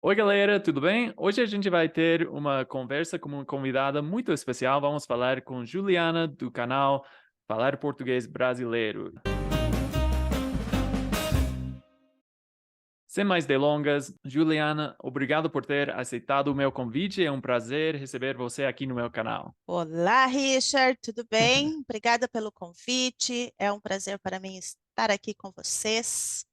Oi, galera, tudo bem? Hoje a gente vai ter uma conversa com uma convidada muito especial. Vamos falar com Juliana, do canal Falar Português Brasileiro. Sem mais delongas, Juliana, obrigado por ter aceitado o meu convite. É um prazer receber você aqui no meu canal. Olá, Richard, tudo bem? Obrigada pelo convite. É um prazer para mim estar aqui com vocês.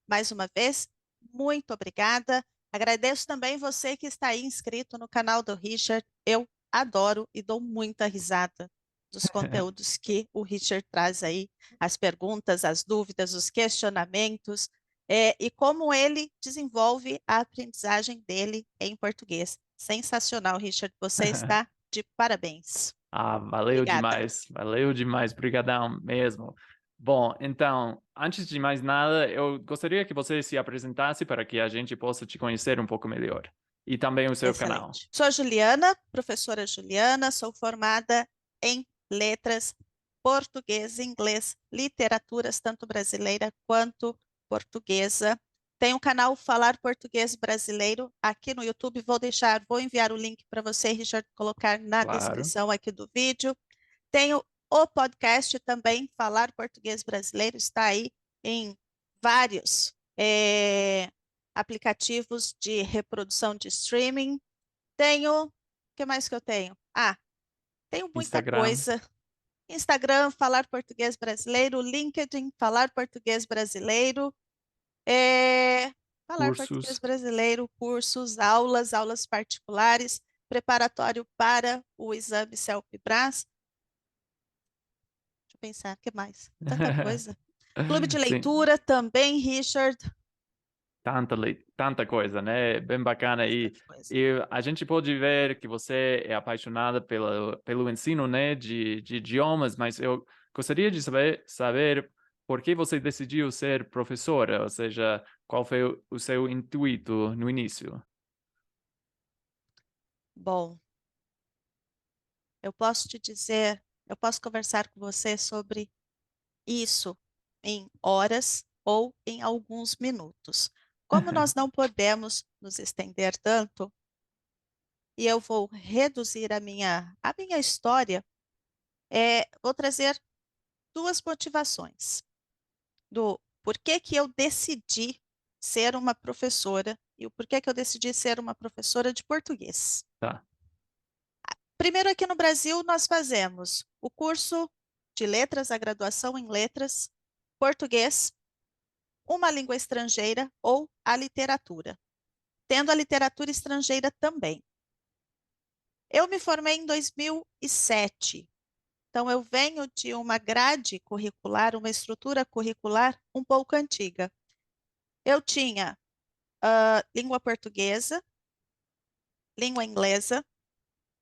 Mais uma vez, muito obrigada. Agradeço também você que está aí inscrito no canal do Richard. Eu adoro e dou muita risada dos conteúdos que o Richard traz aí, as perguntas, as dúvidas, os questionamentos, e como ele desenvolve a aprendizagem dele em português. Sensacional, Richard. Você está de parabéns. Ah, valeu Obrigada. demais, valeu demais, brigadão mesmo. Bom, então, antes de mais nada, eu gostaria que você se apresentasse para que a gente possa te conhecer um pouco melhor. E também o seu canal. Excelente. Sou Juliana, professora Juliana, sou formada em letras, português, inglês, literaturas, tanto brasileira quanto portuguesa. Tenho o canal Falar Português Brasileiro aqui no YouTube. Vou enviar o link para você, Richard, colocar na Claro. descrição aqui do vídeo. Tenho o podcast também, Falar Português Brasileiro, está aí em vários aplicativos de reprodução de streaming. Tenho, o que mais que eu tenho? Tenho muita Instagram, coisa. Instagram, Falar Português Brasileiro, LinkedIn, Falar Português Brasileiro, é, Falar Português cursos. Brasileiro, cursos, aulas particulares, preparatório para o exame CELP-BRAS. Deixa eu pensar, o que mais? Tanta coisa. Clube de Sim, leitura também, Richard. tanta coisa, né? Bem bacana. Bastante coisa. E a gente pode ver que você é apaixonada pelo ensino, né, de idiomas, mas eu gostaria de saber por que você decidiu ser professora, ou seja, qual foi o seu intuito no início? Bom, eu posso conversar com você sobre isso em horas ou em alguns minutos. Como nós não podemos nos estender tanto, e eu vou reduzir a minha história, vou trazer duas motivações do porquê que eu decidi ser uma professora e o porquê que eu decidi ser uma professora de português. Tá. Primeiro, aqui no Brasil, nós fazemos o curso de letras, a graduação em letras, português, uma língua estrangeira ou a literatura, tendo a literatura estrangeira também. Eu me formei em 2007, então eu venho de uma grade curricular, uma estrutura curricular um pouco antiga. Eu tinha língua portuguesa, língua inglesa,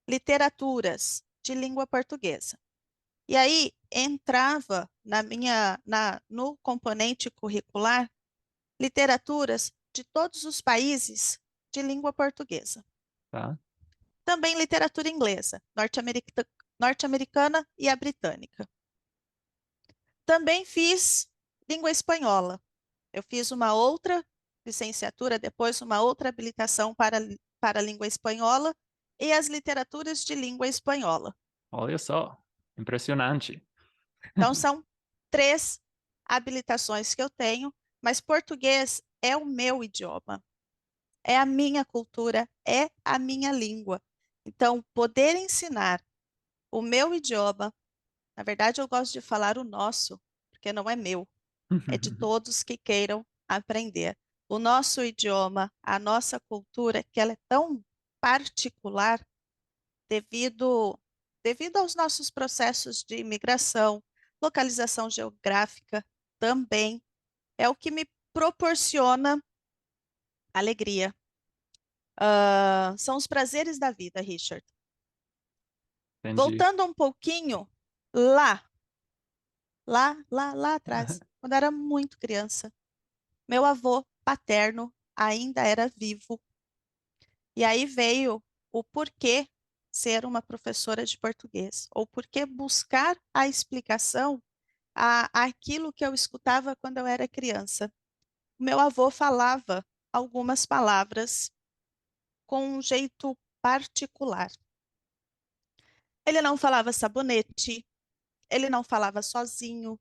literaturas de língua portuguesa. E aí entrava no componente curricular literaturas de todos os países de língua portuguesa. Tá. Também literatura inglesa, norte-americana e a britânica. Também fiz língua espanhola. Eu fiz uma outra licenciatura, depois uma outra habilitação para a língua espanhola e as literaturas de língua espanhola. Olha só, impressionante. Então, são três habilitações que eu tenho, mas português é o meu idioma, é a minha cultura, é a minha língua. Então, poder ensinar o meu idioma, na verdade, eu gosto de falar o nosso, porque não é meu, é de todos que queiram aprender. O nosso idioma, a nossa cultura, que ela é tão particular devido, devido aos nossos processos de imigração, localização geográfica também, é o que me proporciona alegria. São os prazeres da vida, Richard. Entendi. Voltando um pouquinho lá, lá atrás, quando eu era muito criança, meu avô paterno ainda era vivo. E aí veio o porquê ser uma professora de português, ou porquê buscar a explicação àquilo que eu escutava quando eu era criança. Meu avô falava algumas palavras com um jeito particular. Ele não falava sabonete, ele não falava sozinho.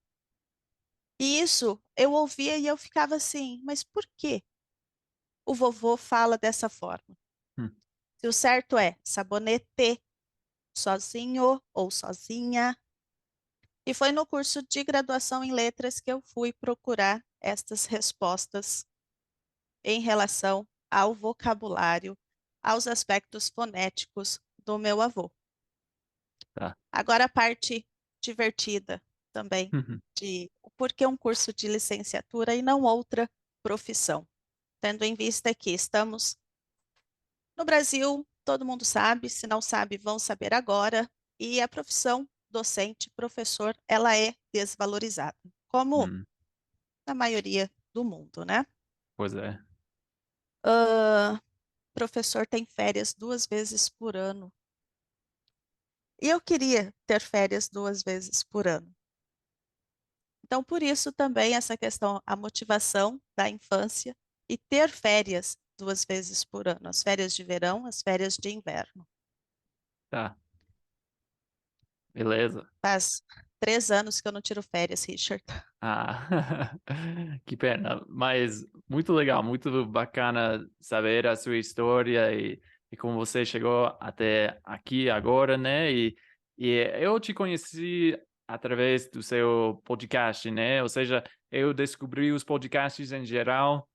E isso eu ouvia e eu ficava assim, mas por que o vovô fala dessa forma? Hum, Se o certo é sabonete, sozinho ou sozinha. E foi no curso de graduação em letras que eu fui procurar estas respostas em relação ao vocabulário, aos aspectos fonéticos do meu avô. tá. Agora a parte divertida também Uhum, de por que um curso de licenciatura e não outra profissão, tendo em vista que estamos no Brasil, todo mundo sabe, se não sabe, vão saber agora, e a profissão docente, professor, ela é desvalorizada, como hum, na maioria do mundo, né? pois é. Professor tem férias 2 vezes por ano. E eu queria ter férias 2 vezes por ano. Então, por isso também essa questão, a motivação da infância e ter férias 2 vezes por ano, as férias de verão, as férias de inverno. Tá, beleza. Faz 3 anos que eu não tiro férias, Richard. Ah, que pena. Mas muito legal, muito bacana saber a sua história e como você chegou até aqui agora, né? E eu te conheci através do seu podcast, né? Ou seja, eu descobri os podcasts em geral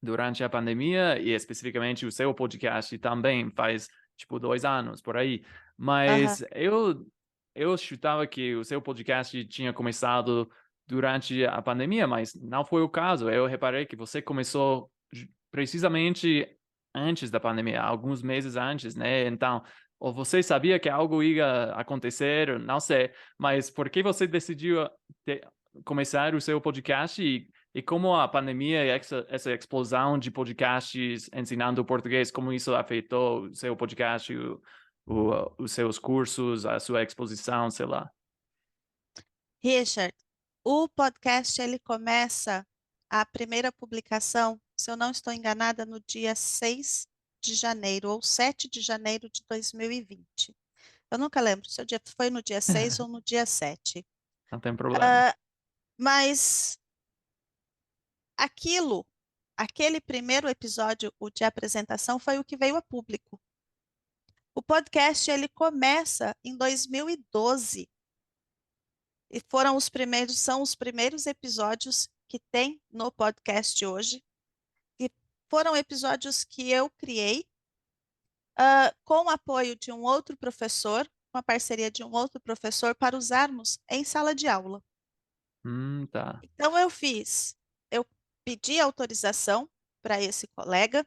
durante a pandemia e especificamente o seu podcast também faz tipo 2 anos por aí. Aham. Mas eu chutava que o seu podcast tinha começado durante a pandemia, mas não foi o caso. Eu reparei que você começou precisamente antes da pandemia, alguns meses antes, né? Então, ou você sabia que algo ia acontecer, não sei, mas por que você decidiu começar o seu podcast e como a pandemia e essa explosão de podcasts ensinando português, como isso afetou o seu podcast, os seus cursos, a sua exposição, sei lá. Richard, o podcast ele começa a primeira publicação, se eu não estou enganada, no dia 6 de janeiro ou 7 de janeiro de 2020. Eu nunca lembro se o dia foi no dia 6 ou no dia 7. Não tem problema. Ah, mas aquilo, aquele primeiro episódio, o de apresentação, foi o que veio a público. O podcast ele começa em 2012 e são os primeiros episódios que tem no podcast hoje. E foram episódios que eu criei com o apoio de um outro professor, com a parceria de um outro professor, para usarmos em sala de aula. Tá. Então, eu pedi autorização para esse colega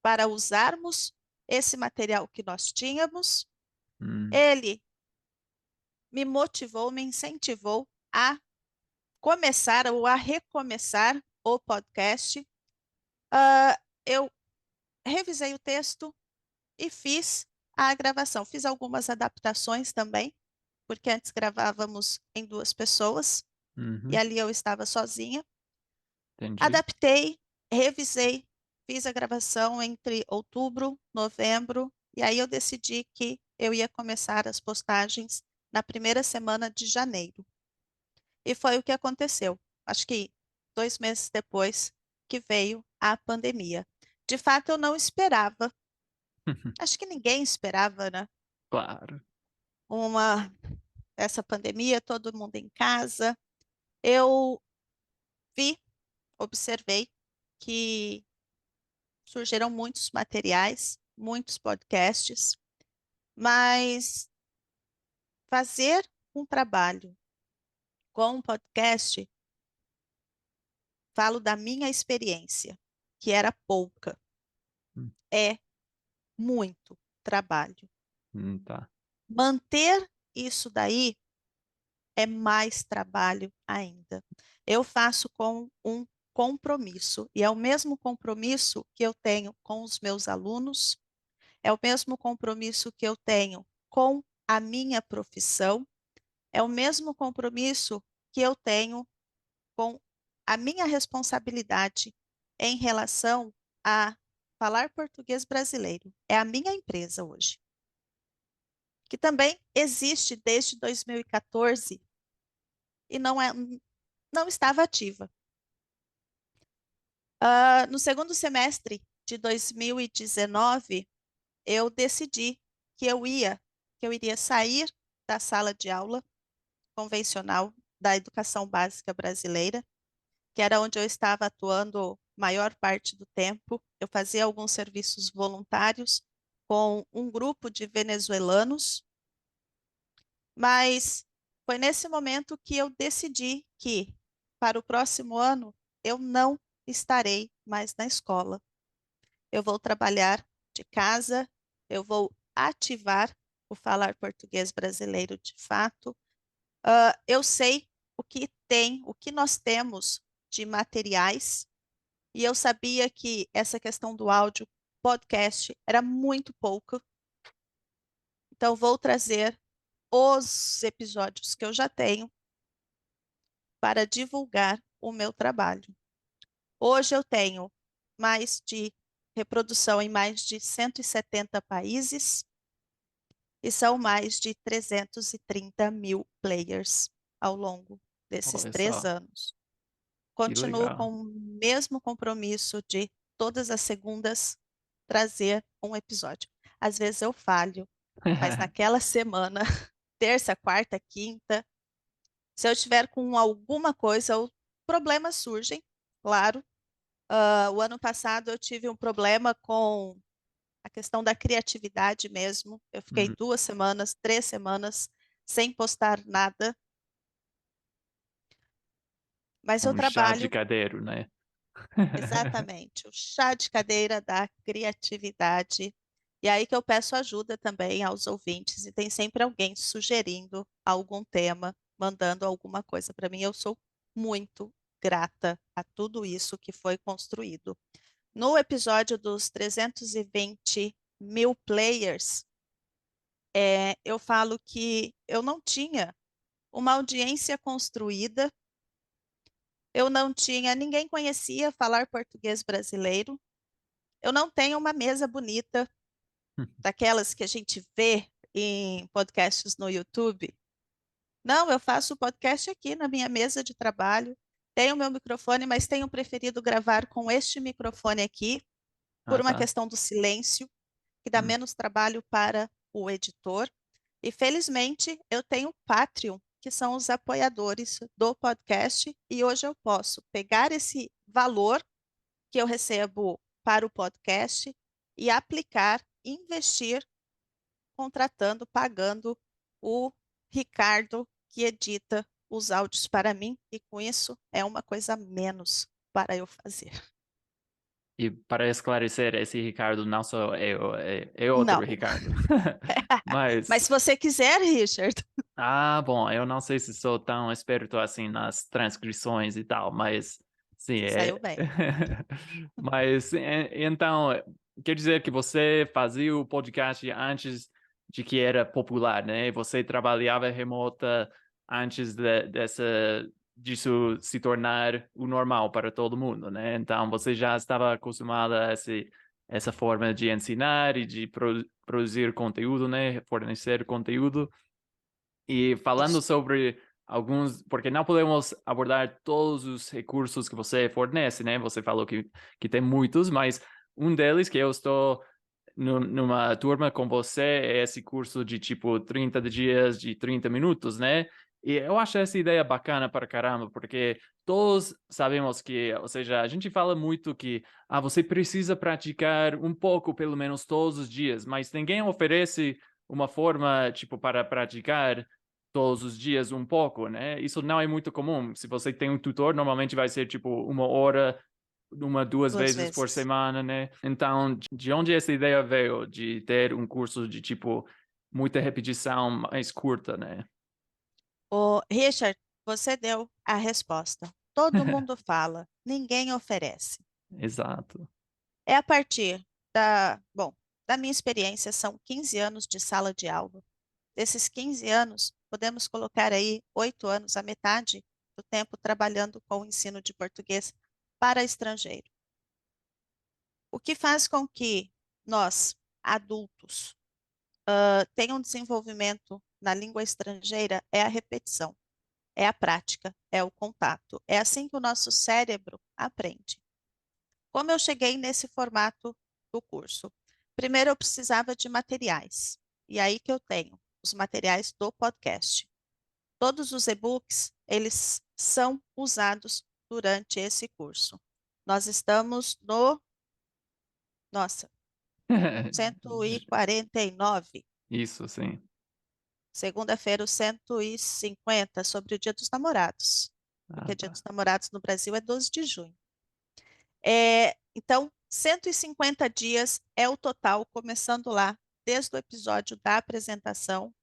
para usarmos esse material que nós tínhamos. Hum, Ele me motivou, me incentivou a começar ou a recomeçar o podcast. Eu revisei o texto e fiz a gravação. Fiz algumas adaptações também, porque antes gravávamos em 2 pessoas e uhum, ali eu estava sozinha. entendi. Adaptei, revisei, fiz a gravação entre outubro, novembro, e aí eu decidi que eu ia começar as postagens na primeira semana de janeiro. E foi o que aconteceu. Acho que 2 meses depois que veio a pandemia. De fato, eu não esperava. Acho que ninguém esperava, né? Claro. Uma essa pandemia, todo mundo em casa. Eu vi, observei que surgiram muitos materiais, muitos podcasts, mas fazer um trabalho com um podcast, falo da minha experiência, que era pouca, Hum, é muito trabalho. tá. Manter isso daí é mais trabalho ainda. Eu faço com um compromisso, e é o mesmo compromisso que eu tenho com os meus alunos, é o mesmo compromisso que eu tenho com a minha profissão, é o mesmo compromisso que eu tenho com a minha responsabilidade em relação a Falar Português Brasileiro. É a minha empresa hoje, que também existe desde 2014 e não estava ativa. No segundo semestre de 2019, eu decidi que eu iria sair da sala de aula convencional da educação básica brasileira, que era onde eu estava atuando maior parte do tempo. Eu fazia alguns serviços voluntários com um grupo de venezuelanos, mas foi nesse momento que eu decidi que, para o próximo ano, eu não estarei mais na escola. Eu vou trabalhar de casa, eu vou ativar o Falar Português Brasileiro de fato. Eu sei o que nós temos de materiais, e eu sabia que essa questão do áudio podcast era muito pouco. Então, vou trazer os episódios que eu já tenho para divulgar o meu trabalho. Hoje eu tenho mais de reprodução em mais de 170 países e são mais de 330 mil players ao longo desses Olha 3 só, anos. que Continuo legal. com o mesmo compromisso de todas as segundas trazer um episódio. Às vezes eu falho, mas naquela semana, terça, quarta, quinta, se eu estiver com alguma coisa, problemas surgem, claro. O ano passado eu tive um problema com a questão da criatividade mesmo. Eu fiquei Uhum. 2 semanas, 3 semanas sem postar nada, mas eu Um chá de trabalho cadeiro, né? exatamente o chá de cadeira da criatividade. E aí que eu peço ajuda também aos ouvintes, e tem sempre alguém sugerindo algum tema, mandando alguma coisa para mim. Eu sou muito grata a tudo isso que foi construído. No episódio dos 320 mil players, eu falo que eu não tinha uma audiência construída, ninguém conhecia falar português brasileiro, eu não tenho uma mesa bonita, daquelas que a gente vê em podcasts no YouTube. Não, eu faço o podcast aqui na minha mesa de trabalho, tenho o meu microfone, mas tenho preferido gravar com este microfone aqui, por Ah, uma tá. questão do silêncio, que dá Hum. menos trabalho para o editor. E felizmente eu tenho o Patreon, que são os apoiadores do podcast, e hoje eu posso pegar esse valor que eu recebo para o podcast e aplicar, investir, contratando, pagando o Ricardo, que edita os áudios para mim, e com isso é uma coisa a menos para eu fazer. E para esclarecer, esse Ricardo não sou eu, é outro Não. Ricardo. Mas, Mas se você quiser, Richard, bom, eu não sei se sou tão esperto assim nas transcrições e tal, mas sim, saiu bem. Mas então, quer dizer que você fazia o podcast antes de que era popular, né? Você trabalhava remota antes disso se tornar o normal para todo mundo, né? Então, você já estava acostumada a essa forma de ensinar e de produzir conteúdo, né? Fornecer conteúdo. E falando Isso. sobre alguns, porque não podemos abordar todos os recursos que você fornece, né? Você falou que tem muitos, mas um deles que eu estou numa turma com você é esse curso de tipo 30 dias de 30 minutos, né? E eu acho essa ideia bacana para caramba, porque todos sabemos que, ou seja, a gente fala muito que você precisa praticar um pouco, pelo menos todos os dias, mas ninguém oferece uma forma, tipo, para praticar todos os dias um pouco, né? Isso não é muito comum. Se você tem um tutor, normalmente vai ser tipo 1 hora, 2 Duas vezes por vezes. semana, né? Então, de onde essa ideia veio de ter um curso de tipo muita repetição mais curta, né? O Richard, você deu a resposta. Todo mundo fala, ninguém oferece. Exato. É a partir bom, da minha experiência, são 15 anos de sala de aula. Desses 15 anos, podemos colocar aí 8 anos, a metade do tempo trabalhando com o ensino de português para estrangeiro. O que faz com que nós, adultos, tenham desenvolvimento na língua estrangeira é a repetição, é a prática, é o contato. É assim que o nosso cérebro aprende. Como eu cheguei nesse formato do curso? Primeiro, eu precisava de materiais. E aí que eu tenho os materiais do podcast. Todos os e-books, eles são usados durante esse curso. Nós estamos no, nossa, 149. Isso, sim. Segunda-feira, o 150, sobre o Dia dos Namorados. Porque Ah, o Dia tá. dos Namorados no Brasil é 12 de junho. Então, 150 dias é o total, começando lá, desde o episódio da apresentação,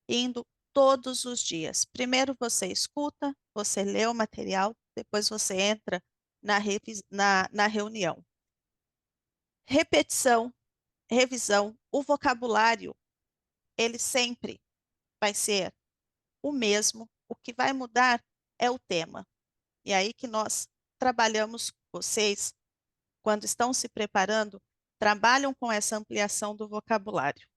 indo todos os dias. Primeiro você escuta, você lê o material, depois você entra na reunião. Repetição, revisão, o vocabulário, ele sempre vai ser o mesmo, o que vai mudar é o tema. E aí que nós trabalhamos com vocês, quando estão se preparando, trabalham com essa ampliação do vocabulário.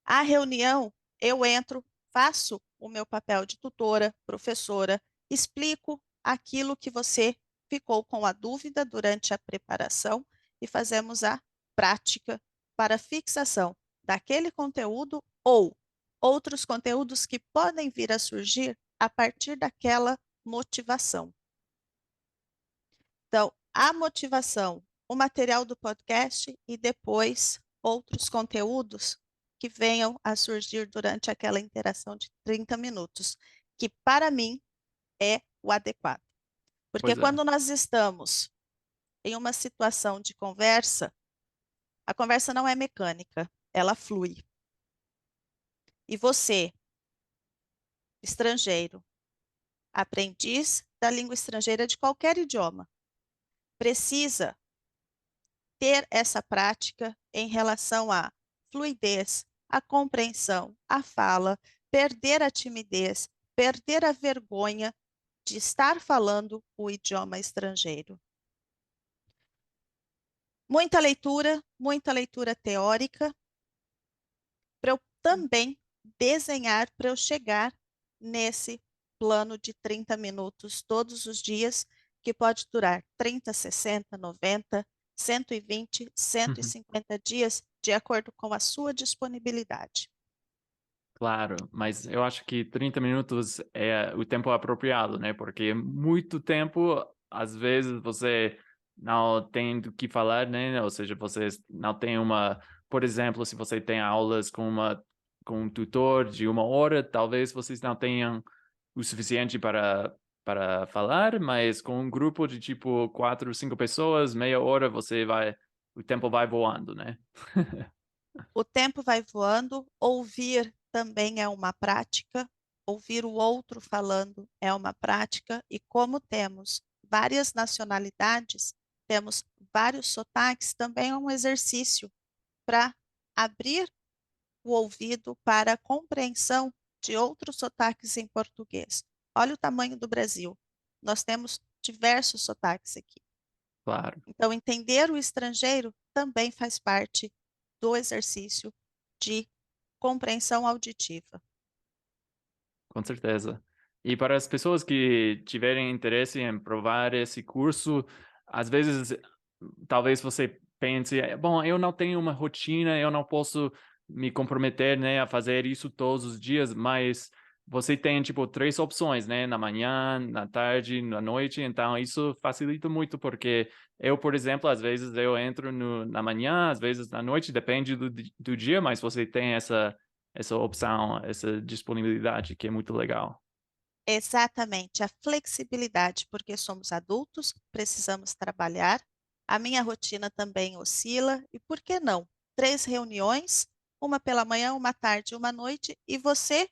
A reunião, eu entro, faço o meu papel de tutora, professora, explico aquilo que você ficou com a dúvida durante a preparação e fazemos a prática para fixação daquele conteúdo ou outros conteúdos que podem vir a surgir a partir daquela motivação. Então, a motivação, o material do podcast e depois outros conteúdos que venham a surgir durante aquela interação de 30 minutos, que para mim é o adequado. Porque Pois é. quando nós estamos em uma situação de conversa, a conversa não é mecânica, ela flui. E você, estrangeiro, aprendiz da língua estrangeira de qualquer idioma, precisa ter essa prática em relação à fluidez, à compreensão, à fala, perder a timidez, perder a vergonha de estar falando o idioma estrangeiro. Muita leitura teórica, para eu também desenhar, para eu chegar nesse plano de 30 minutos todos os dias, que pode durar 30, 60, 90, 120, 150 dias, de acordo com a sua disponibilidade. Claro, mas eu acho que 30 minutos é o tempo apropriado, né? Porque muito tempo, às vezes você não tem do que falar, né? Ou seja, você não tem uma, por exemplo, se você tem aulas com um tutor de 1 hora, talvez vocês não tenham o suficiente para falar, mas com um grupo de tipo 4, 5 pessoas, meia hora, o tempo vai voando, né? O tempo vai voando, ouvir também é uma prática, ouvir o outro falando é uma prática, e como temos várias nacionalidades, temos vários sotaques, também é um exercício para abrir o ouvido para a compreensão de outros sotaques em português. Olha o tamanho do Brasil. Nós temos diversos sotaques aqui. Claro. Então, entender o estrangeiro também faz parte do exercício de compreensão auditiva. Com certeza. E para as pessoas que tiverem interesse em provar esse curso, às vezes, talvez você pense, bom, eu não tenho uma rotina, eu não posso me comprometer, né, a fazer isso todos os dias, mas você tem, tipo, 3 opções, né, na manhã, na tarde, na noite, então isso facilita muito, porque eu, por exemplo, às vezes eu entro na manhã, às vezes na noite, depende do dia, mas você tem essa opção, essa disponibilidade que é muito legal. Exatamente, a flexibilidade, porque somos adultos, precisamos trabalhar. A minha rotina também oscila, e por que não? 3 reuniões, uma pela manhã, uma tarde, uma noite, e você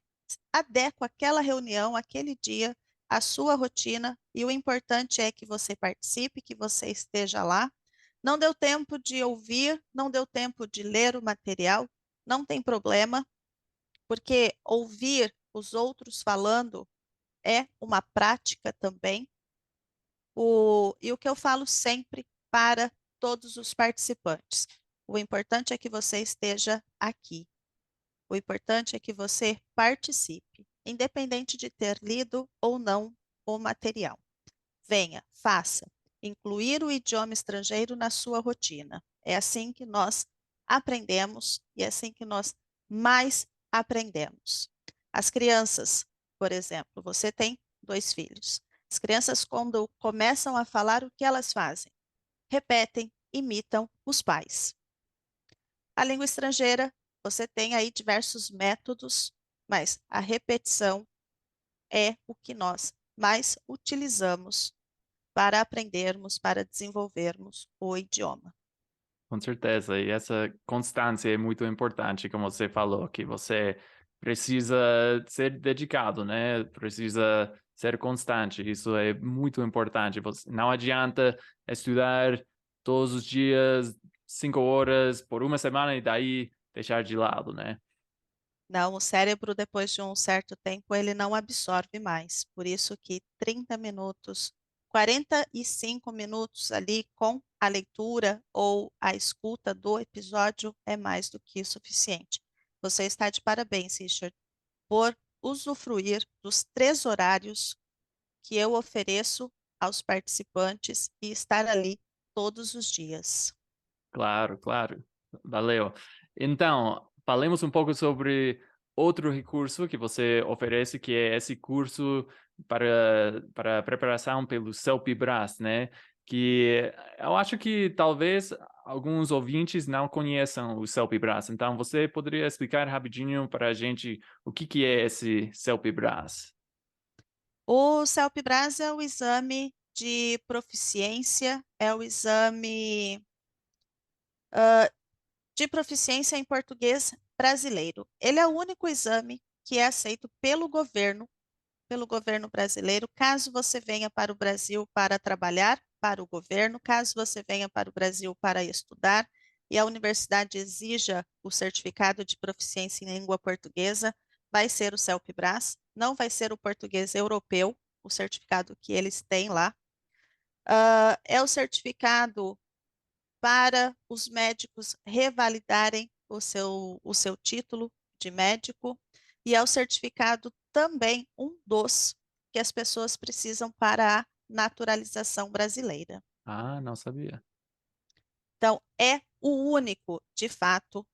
adequa aquela reunião, aquele dia, à sua rotina, e o importante é que você participe, que você esteja lá. Não deu tempo de ouvir, não deu tempo de ler o material, não tem problema, porque ouvir os outros falando é uma prática também. E o que eu falo sempre para todos os participantes. O importante é que você esteja aqui. O importante é que você participe, independente de ter lido ou não o material. Venha, faça. Incluir o idioma estrangeiro na sua rotina. É assim que nós aprendemos e é assim que nós mais aprendemos. As crianças, por exemplo, você tem 2 filhos. As crianças, quando começam a falar, o que elas fazem? Repetem, imitam os pais. A língua estrangeira, você tem aí diversos métodos, mas a repetição é o que nós mais utilizamos para aprendermos, para desenvolvermos o idioma. Com certeza, e essa constância é muito importante, como você falou, que você precisa ser dedicado, né? Precisa ser constante, isso é muito importante. Não adianta estudar todos os dias 5 horas por uma semana e daí deixar de lado, né? Não, o cérebro, depois de um certo tempo, ele não absorve mais. Por isso que 30 minutos, 45 minutos ali com a leitura ou a escuta do episódio é mais do que suficiente. Você está de parabéns, Richard, por usufruir dos 3 horários que eu ofereço aos participantes e estar ali todos os dias. Claro, claro. Valeu. Então, falemos um pouco sobre outro recurso que você oferece, que é esse curso para preparação pelo CELPE-BRAS, né? Que eu acho que talvez alguns ouvintes não conheçam o CELPE-BRAS. Então, você poderia explicar rapidinho para a gente o que é esse CELPE-BRAS? O CELPE-BRAS é o exame de proficiência, é o exame de proficiência em português brasileiro. Ele é o único exame que é aceito pelo governo brasileiro, caso você venha para o Brasil para trabalhar para o governo, caso você venha para o Brasil para estudar e a universidade exija o certificado de proficiência em língua portuguesa, vai ser o CELPE-BRAS, não vai ser o português europeu, o certificado que eles têm lá. É o certificado para os médicos revalidarem o seu título de médico, e é o certificado também um dos que as pessoas precisam para a naturalização brasileira. Ah, não sabia. Então, é o único, de fato,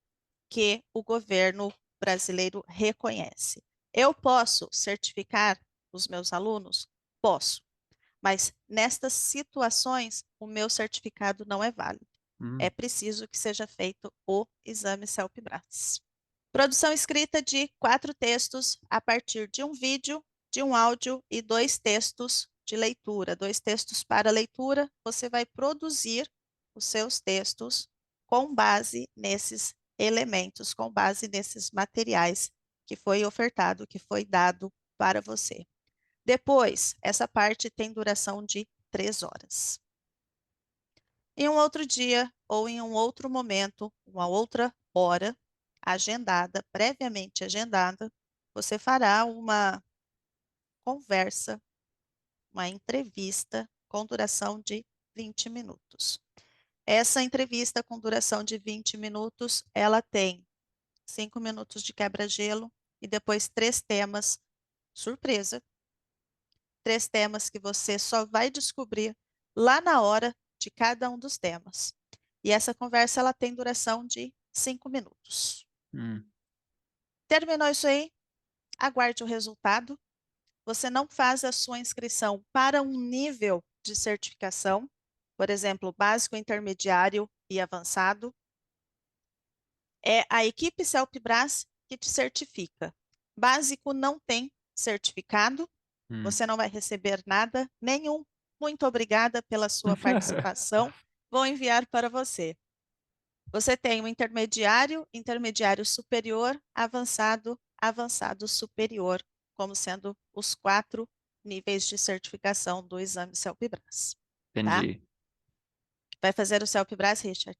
que o governo brasileiro reconhece. Eu posso certificar os meus alunos? Posso, mas nestas situações, o meu certificado não é válido. É Hum, preciso que seja feito o exame CELPE-BRAS. Produção escrita de 4 textos a partir de um vídeo, de um áudio e 2 textos de leitura. 2 textos para leitura. Você vai produzir os seus textos com base nesses elementos, com base nesses materiais que foi ofertado, que foi dado para você. Depois, essa parte tem duração de 3 horas. Em um outro dia ou em um outro momento, uma outra hora agendada, previamente agendada, você fará uma conversa, uma entrevista com duração de 20 minutos. Essa entrevista com duração de 20 minutos, ela tem 5 minutos de quebra-gelo e depois 3 temas surpresa, 3 temas que você só vai descobrir lá na hora de cada um dos temas. E essa conversa ela tem duração de 5 minutos. hum. Terminou isso aí? Aguarde o resultado. Você não faz a sua inscrição para um nível de certificação, por exemplo, básico, intermediário e avançado. É a equipe CELPE-BRAS que te certifica. Básico não tem certificado, Hum. você não vai receber nada, nenhum. Muito obrigada pela sua participação. Vou enviar para você. Você tem o intermediário, intermediário superior, avançado, avançado superior, como sendo os 4 níveis de certificação do exame CELPE-BRAS, tá? Entendi. Vai fazer o CELPE-BRAS, Richard?